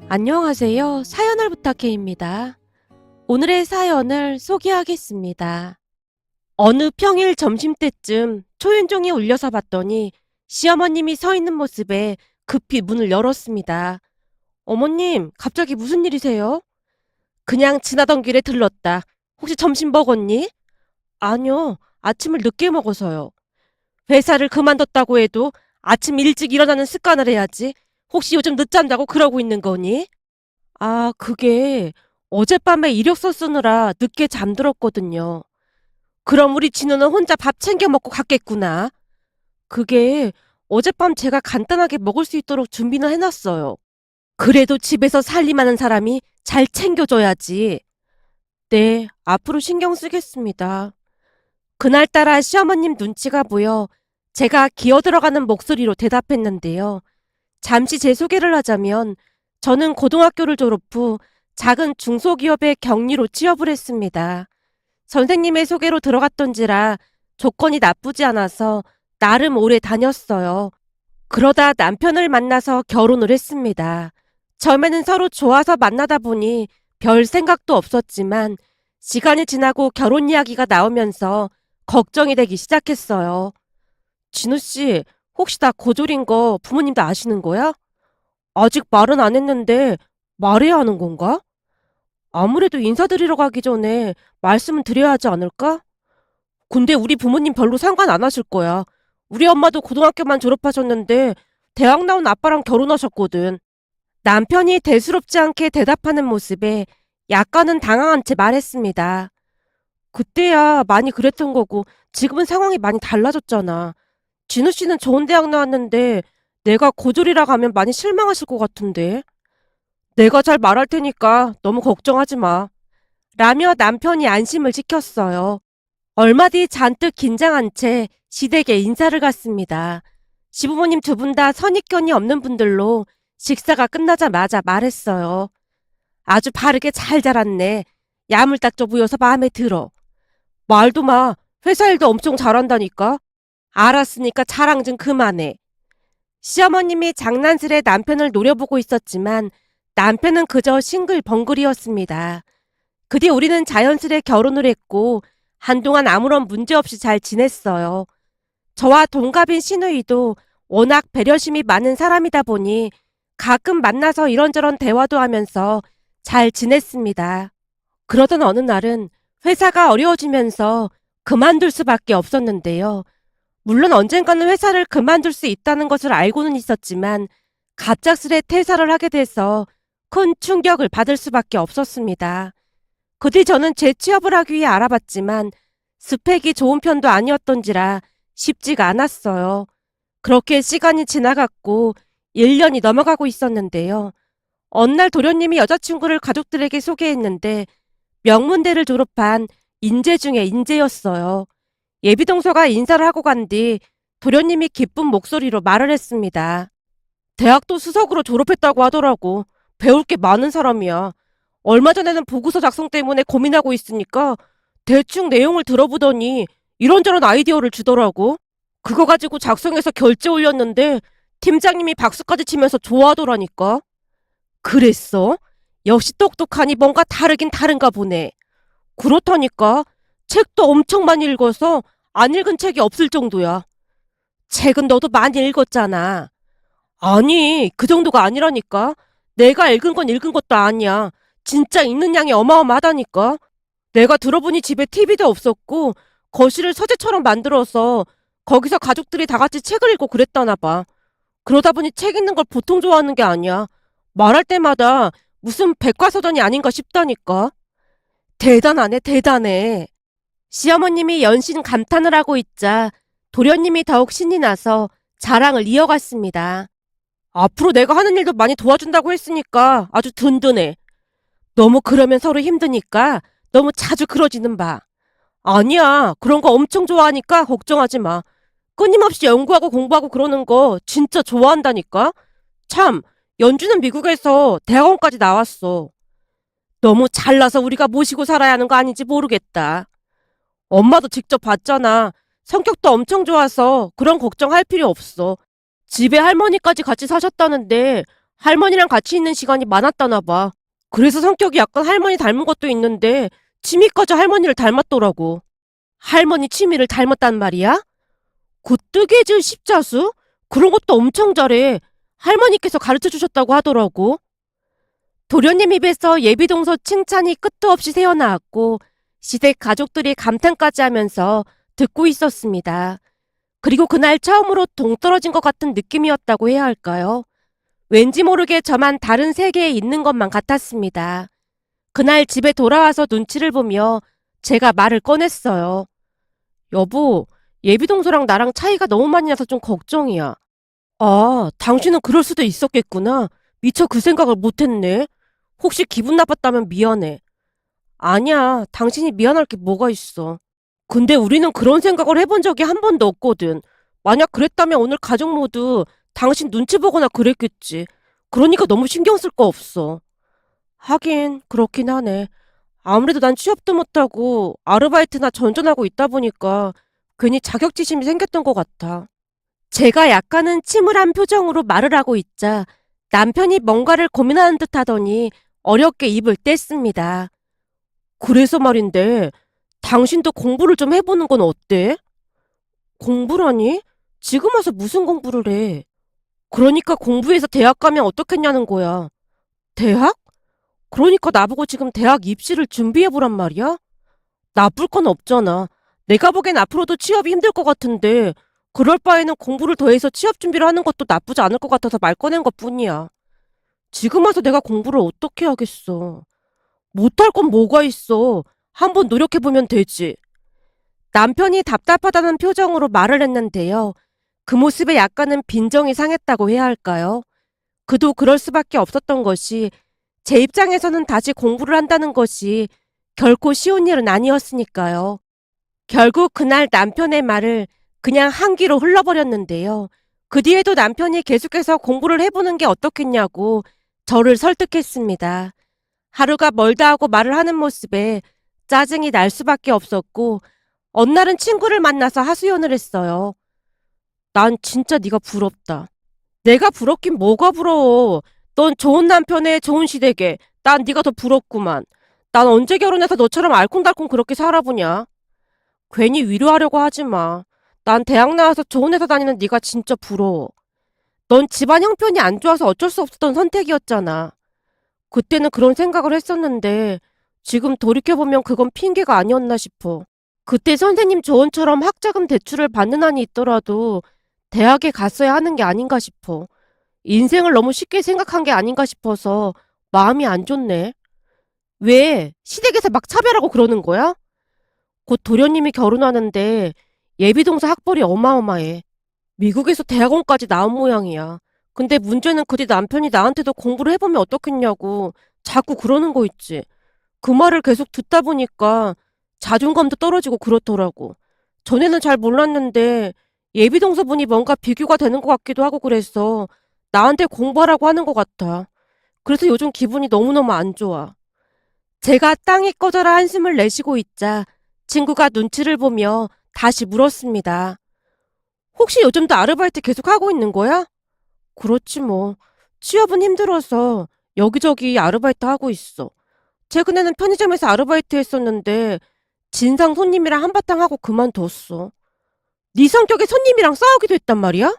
안녕하세요. 사연을 부탁해입니다. 오늘의 사연을 소개하겠습니다. 어느 평일 점심때쯤 초인종이 울려서 봤더니 시어머님이 서 있는 모습에 급히 문을 열었습니다. 어머님, 갑자기 무슨 일이세요? 그냥 지나던 길에 들렀다. 혹시 점심 먹었니? 아니요, 아침을 늦게 먹어서요. 회사를 그만뒀다고 해도 아침 일찍 일어나는 습관을 해야지. 혹시 요즘 늦잠자고 그러고 있는 거니? 아, 그게 어젯밤에 이력서 쓰느라 늦게 잠들었거든요. 그럼 우리 진우는 혼자 밥 챙겨 먹고 갔겠구나. 그게 어젯밤 제가 간단하게 먹을 수 있도록 준비는 해놨어요. 그래도 집에서 살림하는 사람이 잘 챙겨줘야지. 네, 앞으로 신경 쓰겠습니다. 그날따라 시어머님 눈치가 보여 제가 기어들어가는 목소리로 대답했는데요. 잠시 제 소개를 하자면 저는 고등학교를 졸업 후 작은 중소기업의 격리로 취업을 했습니다. 선생님의 소개로 들어갔던지라 조건이 나쁘지 않아서 나름 오래 다녔어요. 그러다 남편을 만나서 결혼을 했습니다. 처음에는 서로 좋아서 만나다 보니 별 생각도 없었지만 시간이 지나고 결혼 이야기가 나오면서 걱정이 되기 시작했어요. 진우 씨, 혹시 나 고졸인 거 부모님도 아시는 거야? 아직 말은 안 했는데 말해야 하는 건가? 아무래도 인사드리러 가기 전에 말씀은 드려야 하지 않을까? 근데 우리 부모님 별로 상관 안 하실 거야. 우리 엄마도 고등학교만 졸업하셨는데 대학 나온 아빠랑 결혼하셨거든. 남편이 대수롭지 않게 대답하는 모습에 약간은 당황한 채 말했습니다. 그때야 많이 그랬던 거고 지금은 상황이 많이 달라졌잖아. 진우 씨는 좋은 대학 나왔는데 내가 고졸이라 가면 많이 실망하실 것 같은데. 내가 잘 말할 테니까 너무 걱정하지 마. 라며 남편이 안심을 지켰어요. 얼마 뒤 잔뜩 긴장한 채 시댁에 인사를 갔습니다. 시부모님 두 분 다 선입견이 없는 분들로 식사가 끝나자마자 말했어요. 아주 바르게 잘 자랐네. 야물딱져 보여서 마음에 들어. 말도 마. 회사 일도 엄청 잘한다니까. 알았으니까 자랑 좀 그만해. 시어머님이 장난스레 남편을 노려보고 있었지만 남편은 그저 싱글벙글이었습니다. 그 뒤 우리는 자연스레 결혼을 했고 한동안 아무런 문제 없이 잘 지냈어요. 저와 동갑인 시누이도 워낙 배려심이 많은 사람이다 보니 가끔 만나서 이런저런 대화도 하면서 잘 지냈습니다. 그러던 어느 날은 회사가 어려워지면서 그만둘 수밖에 없었는데요. 물론 언젠가는 회사를 그만둘 수 있다는 것을 알고는 있었지만 갑작스레 퇴사를 하게 돼서 큰 충격을 받을 수밖에 없었습니다. 그 뒤 저는 재취업을 하기 위해 알아봤지만 스펙이 좋은 편도 아니었던지라 쉽지가 않았어요. 그렇게 시간이 지나갔고 1년이 넘어가고 있었는데요. 어느 날 도련님이 여자친구를 가족들에게 소개했는데 명문대를 졸업한 인재 중에 인재였어요. 예비동서가 인사를 하고 간 뒤 도련님이 기쁜 목소리로 말을 했습니다. 대학도 수석으로 졸업했다고 하더라고. 배울 게 많은 사람이야. 얼마 전에는 보고서 작성 때문에 고민하고 있으니까 대충 내용을 들어보더니 이런저런 아이디어를 주더라고. 그거 가지고 작성해서 결제 올렸는데 팀장님이 박수까지 치면서 좋아하더라니까. 그랬어? 역시 똑똑하니 뭔가 다르긴 다른가 보네. 그렇다니까. 책도 엄청 많이 읽어서 안 읽은 책이 없을 정도야. 책은 너도 많이 읽었잖아. 아니, 그 정도가 아니라니까. 내가 읽은 건 읽은 것도 아니야. 진짜 읽는 양이 어마어마하다니까. 내가 들어보니 집에 TV도 없었고 거실을 서재처럼 만들어서 거기서 가족들이 다 같이 책을 읽고 그랬다나 봐. 그러다 보니 책 읽는 걸 보통 좋아하는 게 아니야. 말할 때마다 무슨 백과사전이 아닌가 싶다니까. 대단하네, 대단해. 시어머님이 연신 감탄을 하고 있자 도련님이 더욱 신이 나서 자랑을 이어갔습니다. 앞으로 내가 하는 일도 많이 도와준다고 했으니까 아주 든든해. 너무 그러면 서로 힘드니까 너무 자주 그러지는 마. 아니야. 그런 거 엄청 좋아하니까 걱정하지 마. 끊임없이 연구하고 공부하고 그러는 거 진짜 좋아한다니까? 참, 연주는 미국에서 대학원까지 나왔어. 너무 잘나서 우리가 모시고 살아야 하는 거 아닌지 모르겠다. 엄마도 직접 봤잖아. 성격도 엄청 좋아서 그런 걱정할 필요 없어. 집에 할머니까지 같이 사셨다는데 할머니랑 같이 있는 시간이 많았다나 봐. 그래서 성격이 약간 할머니 닮은 것도 있는데 취미까지 할머니를 닮았더라고. 할머니 취미를 닮았단 말이야? 그 뜨개질 십자수? 그런 것도 엄청 잘해. 할머니께서 가르쳐 주셨다고 하더라고. 도련님 입에서 예비동서 칭찬이 끝도 없이 새어나왔고 시댁 가족들이 감탄까지 하면서 듣고 있었습니다. 그리고 그날 처음으로 동떨어진 것 같은 느낌이었다고 해야 할까요? 왠지 모르게 저만 다른 세계에 있는 것만 같았습니다. 그날 집에 돌아와서 눈치를 보며 제가 말을 꺼냈어요. 여보, 예비동서랑 나랑 차이가 너무 많이 나서 좀 걱정이야. 아, 당신은 그럴 수도 있었겠구나. 미처 그 생각을 못했네. 혹시 기분 나빴다면 미안해. 아니야, 당신이 미안할 게 뭐가 있어. 근데 우리는 그런 생각을 해본 적이 한 번도 없거든. 만약 그랬다면 오늘 가족 모두 당신 눈치 보거나 그랬겠지. 그러니까 너무 신경 쓸 거 없어. 하긴 그렇긴 하네. 아무래도 난 취업도 못하고 아르바이트나 전전하고 있다 보니까 괜히 자격지심이 생겼던 것 같아. 제가 약간은 침울한 표정으로 말을 하고 있자 남편이 뭔가를 고민하는 듯 하더니 어렵게 입을 뗐습니다. 그래서 말인데 당신도 공부를 좀 해보는 건 어때? 공부라니? 지금 와서 무슨 공부를 해? 그러니까 공부해서 대학 가면 어떻겠냐는 거야. 대학? 그러니까 나보고 지금 대학 입시를 준비해보란 말이야? 나쁠 건 없잖아. 내가 보기엔 앞으로도 취업이 힘들 것 같은데 그럴 바에는 공부를 더해서 취업 준비를 하는 것도 나쁘지 않을 것 같아서 말 꺼낸 것뿐이야. 지금 와서 내가 공부를 어떻게 하겠어. 못할 건 뭐가 있어. 한번 노력해보면 되지. 남편이 답답하다는 표정으로 말을 했는데요. 그 모습에 약간은 빈정이 상했다고 해야 할까요? 그도 그럴 수밖에 없었던 것이 제 입장에서는 다시 공부를 한다는 것이 결코 쉬운 일은 아니었으니까요. 결국 그날 남편의 말을 그냥 한 귀로 흘러버렸는데요. 그 뒤에도 남편이 계속해서 공부를 해보는 게 어떻겠냐고 저를 설득했습니다. 하루가 멀다 하고 말을 하는 모습에 짜증이 날 수밖에 없었고 어느 날은 친구를 만나서 하소연을 했어요. 난 진짜 네가 부럽다. 내가 부럽긴 뭐가 부러워. 넌 좋은 남편에 좋은 시댁에 난 네가 더 부럽구만. 난 언제 결혼해서 너처럼 알콩달콩 그렇게 살아보냐. 괜히 위로하려고 하지 마. 난 대학 나와서 좋은 회사 다니는 네가 진짜 부러워. 넌 집안 형편이 안 좋아서 어쩔 수 없었던 선택이었잖아. 그때는 그런 생각을 했었는데 지금 돌이켜보면 그건 핑계가 아니었나 싶어. 그때 선생님 조언처럼 학자금 대출을 받는 한이 있더라도 대학에 갔어야 하는 게 아닌가 싶어. 인생을 너무 쉽게 생각한 게 아닌가 싶어서 마음이 안 좋네. 왜 시댁에서 막 차별하고 그러는 거야? 곧 도련님이 결혼하는데 예비동서 학벌이 어마어마해. 미국에서 대학원까지 나온 모양이야. 근데 문제는 그 뒤 남편이 나한테도 공부를 해보면 어떻겠냐고 자꾸 그러는 거 있지. 그 말을 계속 듣다 보니까 자존감도 떨어지고 그렇더라고. 전에는 잘 몰랐는데 예비동서분이 뭔가 비교가 되는 것 같기도 하고 그래서 나한테 공부하라고 하는 것 같아. 그래서 요즘 기분이 너무너무 안 좋아. 제가 땅이 꺼져라 한숨을 내쉬고 있자 친구가 눈치를 보며 다시 물었습니다. 혹시 요즘도 아르바이트 계속 하고 있는 거야? 그렇지 뭐. 취업은 힘들어서 여기저기 아르바이트 하고 있어. 최근에는 편의점에서 아르바이트 했었는데 진상 손님이랑 한바탕 하고 그만뒀어. 네 성격에 손님이랑 싸우기도 했단 말이야?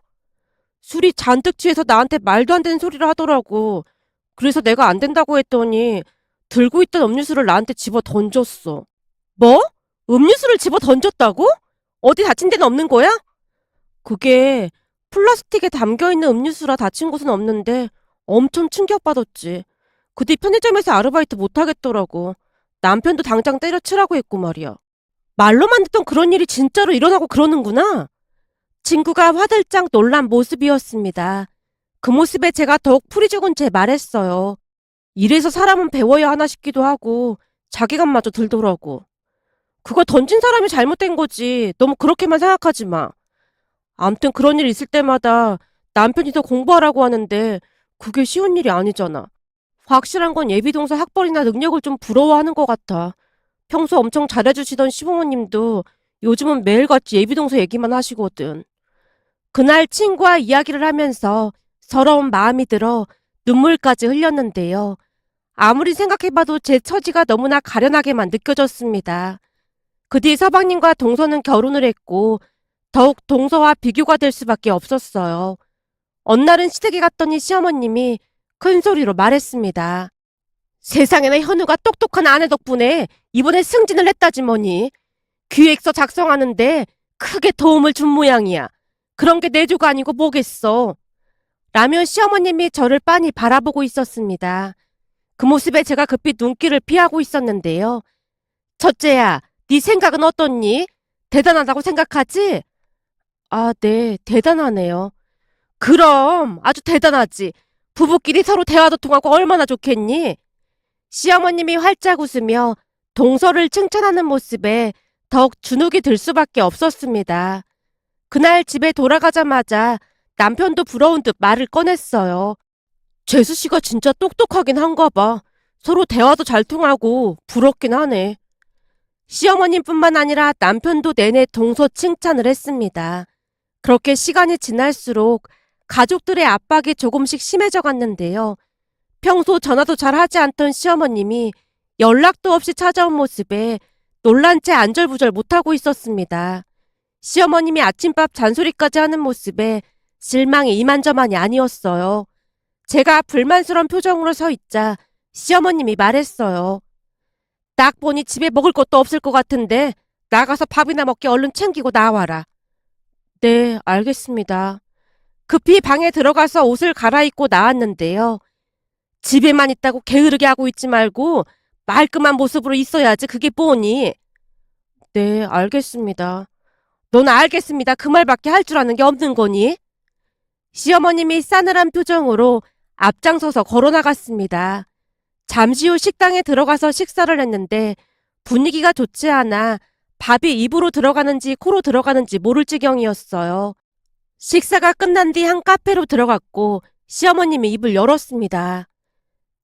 술이 잔뜩 취해서 나한테 말도 안 되는 소리를 하더라고. 그래서 내가 안 된다고 했더니 들고 있던 음료수를 나한테 집어 던졌어. 뭐? 음료수를 집어 던졌다고? 어디 다친 데는 없는 거야? 그게 플라스틱에 담겨있는 음료수라 다친 곳은 없는데 엄청 충격받았지. 그 뒤 편의점에서 아르바이트 못하겠더라고. 남편도 당장 때려치라고 했고 말이야. 말로만 듣던 그런 일이 진짜로 일어나고 그러는구나. 친구가 화들짝 놀란 모습이었습니다. 그 모습에 제가 더욱 풀이 죽은 채 말했어요. 이래서 사람은 배워야 하나 싶기도 하고 자괴감마저 들더라고. 그거 던진 사람이 잘못된 거지. 너무 그렇게만 생각하지 마. 암튼 그런 일 있을 때마다 남편이 더 공부하라고 하는데 그게 쉬운 일이 아니잖아. 확실한 건 예비동사 학벌이나 능력을 좀 부러워하는 것 같아. 평소 엄청 잘해주시던 시부모님도 요즘은 매일같이 예비동서 얘기만 하시거든. 그날 친구와 이야기를 하면서 서러운 마음이 들어 눈물까지 흘렸는데요. 아무리 생각해봐도 제 처지가 너무나 가련하게만 느껴졌습니다. 그 뒤 서방님과 동서는 결혼을 했고 더욱 동서와 비교가 될 수밖에 없었어요. 어느 날은 시댁에 갔더니 시어머님이 큰 소리로 말했습니다. 세상에나 현우가 똑똑한 아내 덕분에 이번에 승진을 했다지 뭐니. 기획서 작성하는데 크게 도움을 준 모양이야. 그런 게 내조가 아니고 뭐겠어. 라며 시어머님이 저를 빤히 바라보고 있었습니다. 그 모습에 제가 급히 눈길을 피하고 있었는데요. 첫째야, 네 생각은 어떻니? 대단하다고 생각하지? 아, 네, 대단하네요. 그럼 아주 대단하지. 부부끼리 서로 대화도 통하고 얼마나 좋겠니? 시어머님이 활짝 웃으며 동서를 칭찬하는 모습에 더욱 주눅이 들 수밖에 없었습니다. 그날 집에 돌아가자마자 남편도 부러운 듯 말을 꺼냈어요. 재수 씨가 진짜 똑똑하긴 한가 봐. 서로 대화도 잘 통하고 부럽긴 하네. 시어머님뿐만 아니라 남편도 내내 동서 칭찬을 했습니다. 그렇게 시간이 지날수록 가족들의 압박이 조금씩 심해져 갔는데요. 평소 전화도 잘 하지 않던 시어머님이 연락도 없이 찾아온 모습에 놀란 채 안절부절 못하고 있었습니다. 시어머님이 아침밥 잔소리까지 하는 모습에 실망이 이만저만이 아니었어요. 제가 불만스러운 표정으로 서 있자 시어머님이 말했어요. 딱 보니 집에 먹을 것도 없을 것 같은데 나가서 밥이나 먹게 얼른 챙기고 나와라. 네, 알겠습니다. 급히 방에 들어가서 옷을 갈아입고 나왔는데요. 집에만 있다고 게으르게 하고 있지 말고 말끔한 모습으로 있어야지 그게 뭐니? 네, 알겠습니다. 넌 알겠습니다. 그 말밖에 할 줄 아는 게 없는 거니? 시어머님이 싸늘한 표정으로 앞장서서 걸어나갔습니다. 잠시 후 식당에 들어가서 식사를 했는데 분위기가 좋지 않아 밥이 입으로 들어가는지 코로 들어가는지 모를 지경이었어요. 식사가 끝난 뒤 한 카페로 들어갔고 시어머님이 입을 열었습니다.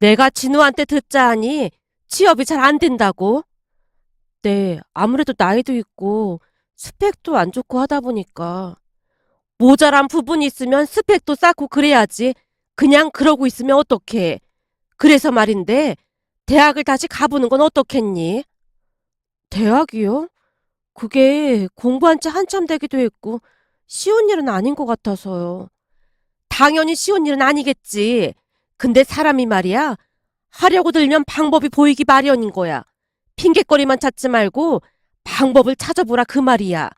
내가 진우한테 듣자 하니 취업이 잘 안 된다고? 네, 아무래도 나이도 있고 스펙도 안 좋고 하다 보니까. 모자란 부분이 있으면 스펙도 쌓고 그래야지. 그냥 그러고 있으면 어떡해. 그래서 말인데 대학을 다시 가보는 건 어떻겠니? 대학이요? 그게 공부한 지 한참 되기도 했고 쉬운 일은 아닌 것 같아서요. 당연히 쉬운 일은 아니겠지. 근데 사람이 말이야. 하려고 들면 방법이 보이기 마련인 거야. 핑곗거리만 찾지 말고 방법을 찾아보라 그 말이야.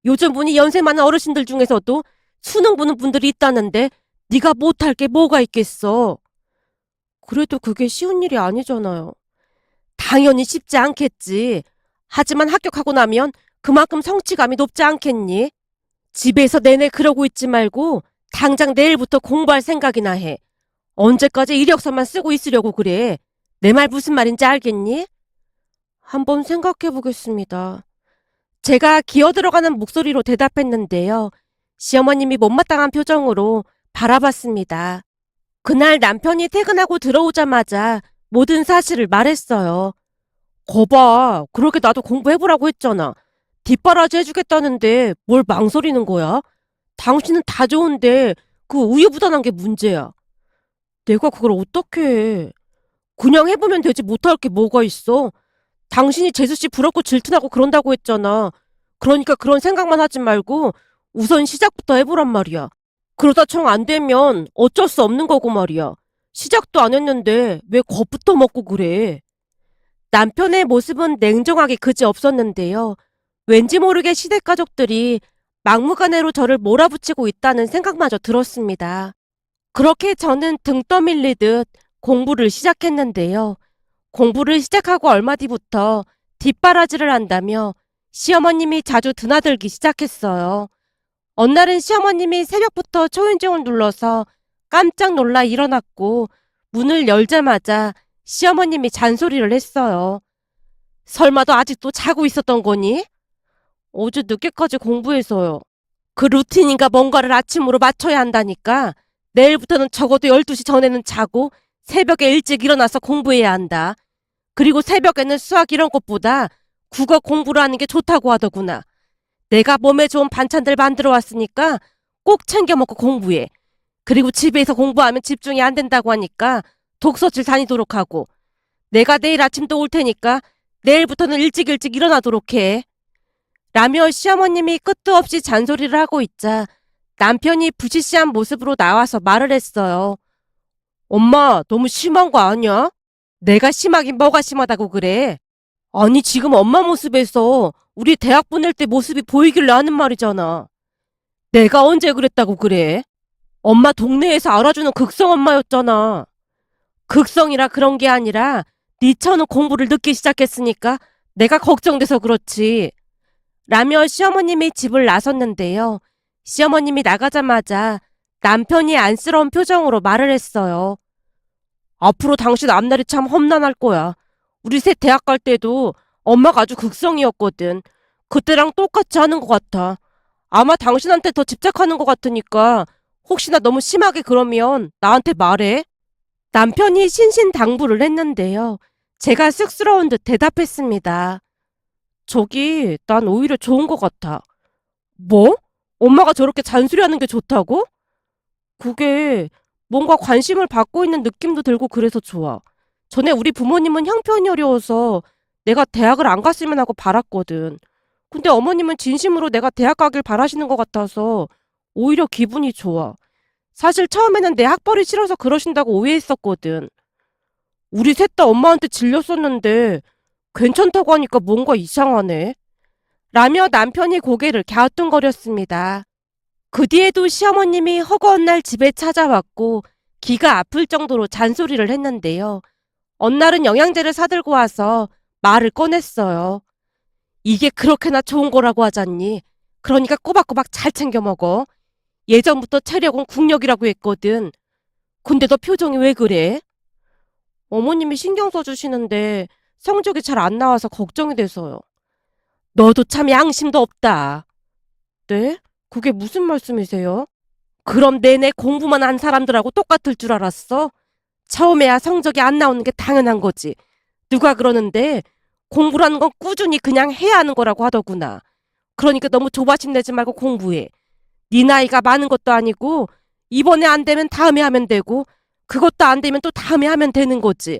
요즘 보니 연세 많은 어르신들 중에서도 수능 보는 분들이 있다는데 네가 못할 게 뭐가 있겠어. 그래도 그게 쉬운 일이 아니잖아요. 당연히 쉽지 않겠지. 하지만 합격하고 나면 그만큼 성취감이 높지 않겠니? 집에서 내내 그러고 있지 말고 당장 내일부터 공부할 생각이나 해. 언제까지 이력서만 쓰고 있으려고 그래. 내 말 무슨 말인지 알겠니? 한번 생각해 보겠습니다. 제가 기어들어가는 목소리로 대답했는데요. 시어머님이 못마땅한 표정으로 바라봤습니다. 그날 남편이 퇴근하고 들어오자마자 모든 사실을 말했어요. 거봐, 그렇게 나도 공부해보라고 했잖아. 뒷바라지 해주겠다는데 뭘 망설이는 거야? 당신은 다 좋은데 그 우유부단한 게 문제야. 내가 그걸 어떻게 해? 그냥 해보면 되지 못할 게 뭐가 있어? 당신이 재수씨 부럽고 질투나고 그런다고 했잖아. 그러니까 그런 생각만 하지 말고 우선 시작부터 해보란 말이야. 그러다 정 안 되면 어쩔 수 없는 거고 말이야. 시작도 안 했는데 왜 겁부터 먹고 그래? 남편의 모습은 냉정하게 그지없었는데요. 왠지 모르게 시댁 가족들이 막무가내로 저를 몰아붙이고 있다는 생각마저 들었습니다. 그렇게 저는 등 떠밀리듯 공부를 시작했는데요. 공부를 시작하고 얼마 뒤부터 뒷바라지를 한다며 시어머님이 자주 드나들기 시작했어요. 어느 날은 시어머님이 새벽부터 초인종을 눌러서 깜짝 놀라 일어났고 문을 열자마자 시어머님이 잔소리를 했어요. 설마 너 아직도 자고 있었던 거니? 어제 늦게까지 공부해서요. 그 루틴인가 뭔가를 아침으로 맞춰야 한다니까. 내일부터는 적어도 12시 전에는 자고 새벽에 일찍 일어나서 공부해야 한다. 그리고 새벽에는 수학 이런 것보다 국어 공부를 하는 게 좋다고 하더구나. 내가 몸에 좋은 반찬들 만들어 왔으니까 꼭 챙겨 먹고 공부해. 그리고 집에서 공부하면 집중이 안 된다고 하니까 독서실 다니도록 하고, 내가 내일 아침도 올 테니까 내일부터는 일찍 일어나도록 해. 라며 시어머님이 끝도 없이 잔소리를 하고 있자 남편이 부시시한 모습으로 나와서 말을 했어요. 엄마, 너무 심한 거 아니야? 내가 심하긴 뭐가 심하다고 그래? 아니, 지금 엄마 모습에서 우리 대학 보낼 때 모습이 보이길래 하는 말이잖아. 내가 언제 그랬다고 그래? 엄마 동네에서 알아주는 극성 엄마였잖아. 극성이라 그런 게 아니라 네 처는 공부를 늦게 시작했으니까 내가 걱정돼서 그렇지. 라며 시어머님이 집을 나섰는데요. 시어머님이 나가자마자 남편이 안쓰러운 표정으로 말을 했어요. 앞으로 당신 앞날이 참 험난할 거야. 우리 셋 대학 갈 때도 엄마가 아주 극성이었거든. 그때랑 똑같이 하는 것 같아. 아마 당신한테 더 집착하는 것 같으니까 혹시나 너무 심하게 그러면 나한테 말해. 남편이 신신당부를 했는데요. 제가 쑥스러운 듯 대답했습니다. 저기, 난 오히려 좋은 것 같아. 뭐? 엄마가 저렇게 잔소리하는 게 좋다고? 그게 뭔가 관심을 받고 있는 느낌도 들고 그래서 좋아. 전에 우리 부모님은 형편이 어려워서 내가 대학을 안 갔으면 하고 바랐거든. 근데 어머님은 진심으로 내가 대학 가길 바라시는 것 같아서 오히려 기분이 좋아. 사실 처음에는 내 학벌이 싫어서 그러신다고 오해했었거든. 우리 셋 다 엄마한테 질렸었는데 괜찮다고 하니까 뭔가 이상하네. 라며 남편이 고개를 갸우뚱거렸습니다. 그 뒤에도 시어머님이 허구한 날 집에 찾아왔고 기가 아플 정도로 잔소리를 했는데요. 어느 날은 영양제를 사들고 와서 말을 꺼냈어요. 이게 그렇게나 좋은 거라고 하잖니. 그러니까 꼬박꼬박 잘 챙겨 먹어. 예전부터 체력은 국력이라고 했거든. 근데 너 표정이 왜 그래? 어머님이 신경 써주시는데 성적이 잘 안 나와서 걱정이 돼서요. 너도 참 양심도 없다. 네? 그게 무슨 말씀이세요? 그럼 내내 공부만 한 사람들하고 똑같을 줄 알았어? 처음에야 성적이 안 나오는 게 당연한 거지. 누가 그러는데 공부라는 건 꾸준히 그냥 해야 하는 거라고 하더구나. 그러니까 너무 조바심 내지 말고 공부해. 네 나이가 많은 것도 아니고 이번에 안 되면 다음에 하면 되고 그것도 안 되면 또 다음에 하면 되는 거지.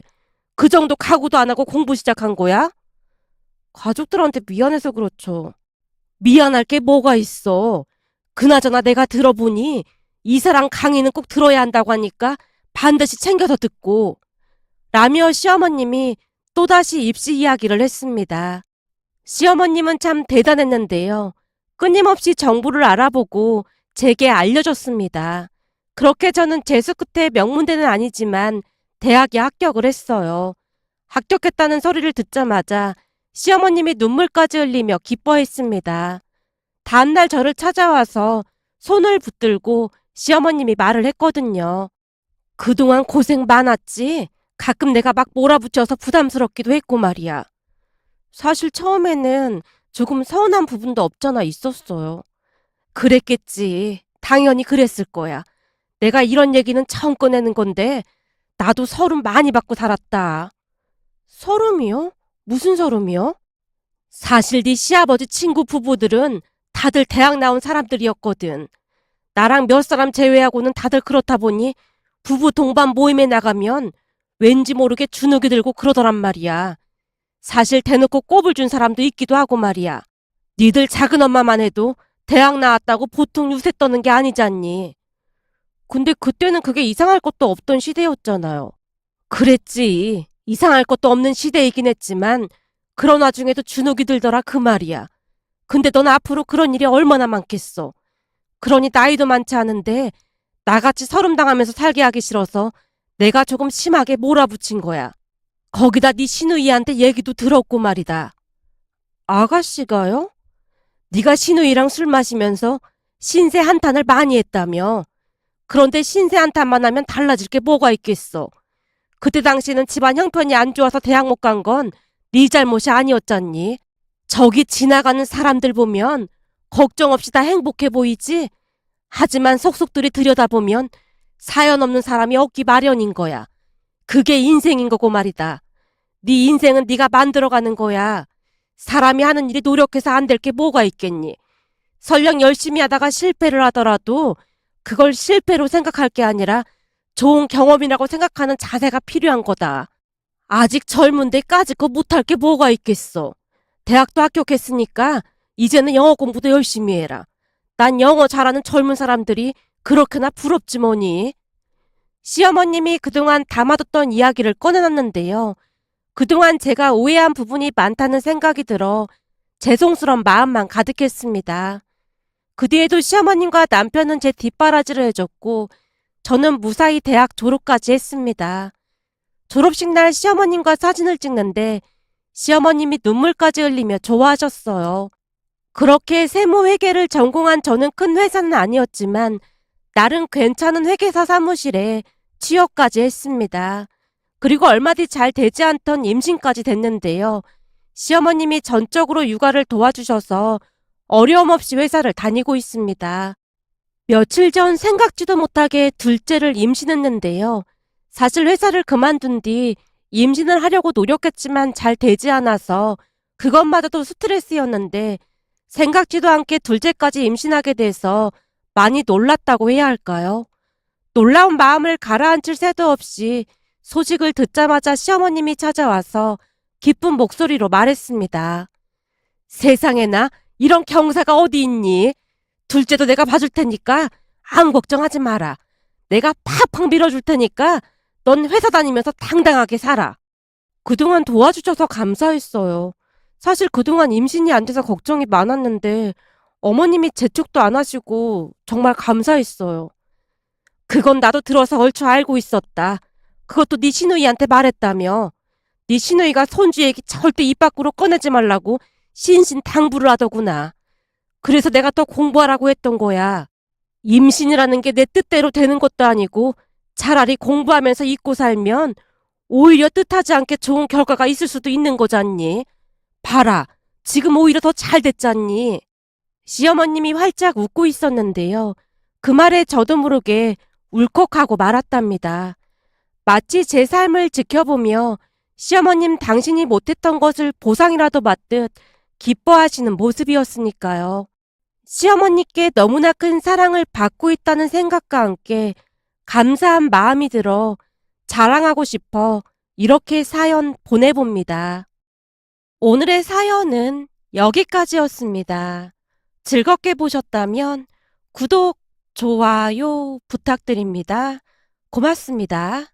그 정도 각오도 안 하고 공부 시작한 거야? 가족들한테 미안해서 그렇죠. 미안할 게 뭐가 있어. 그나저나 내가 들어보니 이사랑 강의는 꼭 들어야 한다고 하니까 반드시 챙겨서 듣고. 라며 시어머님이 또다시 입시 이야기를 했습니다. 시어머님은 참 대단했는데요. 끊임없이 정보를 알아보고 제게 알려줬습니다. 그렇게 저는 재수 끝에 명문대는 아니지만 대학에 합격을 했어요. 합격했다는 소리를 듣자마자 시어머님이 눈물까지 흘리며 기뻐했습니다. 다음날 저를 찾아와서 손을 붙들고 시어머님이 말을 했거든요. 그동안 고생 많았지? 가끔 내가 막 몰아붙여서 부담스럽기도 했고 말이야. 사실 처음에는 조금 서운한 부분도 없잖아 있었어요. 그랬겠지. 당연히 그랬을 거야. 내가 이런 얘기는 처음 꺼내는 건데 나도 서름 많이 받고 살았다. 서름이요? 무슨 서름이요? 사실 네 시아버지 친구 부부들은 다들 대학 나온 사람들이었거든. 나랑 몇 사람 제외하고는 다들 그렇다 보니 부부 동반 모임에 나가면 왠지 모르게 주눅이 들고 그러더란 말이야. 사실 대놓고 꼽을 준 사람도 있기도 하고 말이야. 니들 작은 엄마만 해도 대학 나왔다고 보통 유세 떠는 게 아니잖니. 근데 그때는 그게 이상할 것도 없던 시대였잖아요. 그랬지. 이상할 것도 없는 시대이긴 했지만 그런 와중에도 주눅이 들더라 그 말이야. 근데 넌 앞으로 그런 일이 얼마나 많겠어. 그러니 나이도 많지 않은데 나같이 서름당하면서 살게 하기 싫어서 내가 조금 심하게 몰아붙인 거야. 거기다 네 시누이한테 얘기도 들었고 말이다. 아가씨가요? 네가 시누이랑 술 마시면서 신세 한탄을 많이 했다며. 그런데 신세 한탄만 하면 달라질 게 뭐가 있겠어. 그때 당시는 집안 형편이 안 좋아서 대학 못 간 건 네 잘못이 아니었잖니. 저기 지나가는 사람들 보면 걱정 없이 다 행복해 보이지? 하지만 속속들이 들여다보면 사연 없는 사람이 없기 마련인 거야. 그게 인생인 거고 말이다. 네 인생은 네가 만들어가는 거야. 사람이 하는 일이 노력해서 안 될 게 뭐가 있겠니? 설령 열심히 하다가 실패를 하더라도 그걸 실패로 생각할 게 아니라 좋은 경험이라고 생각하는 자세가 필요한 거다. 아직 젊은데 까짓 거 못할 게 뭐가 있겠어. 대학도 합격했으니까 이제는 영어 공부도 열심히 해라. 난 영어 잘하는 젊은 사람들이 그렇게나 부럽지 뭐니. 시어머님이 그동안 담아뒀던 이야기를 꺼내놨는데요. 그동안 제가 오해한 부분이 많다는 생각이 들어 죄송스러운 마음만 가득했습니다. 그 뒤에도 시어머님과 남편은 제 뒷바라지를 해줬고 저는 무사히 대학 졸업까지 했습니다. 졸업식 날 시어머님과 사진을 찍는데 시어머님이 눈물까지 흘리며 좋아하셨어요. 그렇게 세무회계를 전공한 저는 큰 회사는 아니었지만 나름 괜찮은 회계사 사무실에 취업까지 했습니다. 그리고 얼마 뒤 잘 되지 않던 임신까지 됐는데요. 시어머님이 전적으로 육아를 도와주셔서 어려움 없이 회사를 다니고 있습니다. 며칠 전 생각지도 못하게 둘째를 임신했는데요. 사실 회사를 그만둔 뒤 임신을 하려고 노력했지만 잘 되지 않아서 그것마저도 스트레스였는데 생각지도 않게 둘째까지 임신하게 돼서 많이 놀랐다고 해야 할까요? 놀라운 마음을 가라앉힐 새도 없이 소식을 듣자마자 시어머님이 찾아와서 기쁜 목소리로 말했습니다. 세상에나 이런 경사가 어디 있니? 둘째도 내가 봐줄 테니까 아무 걱정하지 마라. 내가 팍팍 밀어줄 테니까 넌 회사 다니면서 당당하게 살아. 그동안 도와주셔서 감사했어요. 사실 그동안 임신이 안 돼서 걱정이 많았는데 어머님이 재촉도 안 하시고 정말 감사했어요. 그건 나도 들어서 얼추 알고 있었다. 그것도 네 시누이한테 말했다며. 네 시누이가 손주 얘기 절대 입 밖으로 꺼내지 말라고 신신당부를 하더구나. 그래서 내가 더 공부하라고 했던 거야. 임신이라는 게 내 뜻대로 되는 것도 아니고 차라리 공부하면서 잊고 살면 오히려 뜻하지 않게 좋은 결과가 있을 수도 있는 거잖니. 봐라, 지금 오히려 더 잘 됐잖니. 시어머님이 활짝 웃고 있었는데요. 그 말에 저도 모르게 울컥하고 말았답니다. 마치 제 삶을 지켜보며 시어머님 당신이 못했던 것을 보상이라도 받듯 기뻐하시는 모습이었으니까요. 시어머니께 너무나 큰 사랑을 받고 있다는 생각과 함께 감사한 마음이 들어 자랑하고 싶어 이렇게 사연 보내봅니다. 오늘의 사연은 여기까지였습니다. 즐겁게 보셨다면 구독, 좋아요 부탁드립니다. 고맙습니다.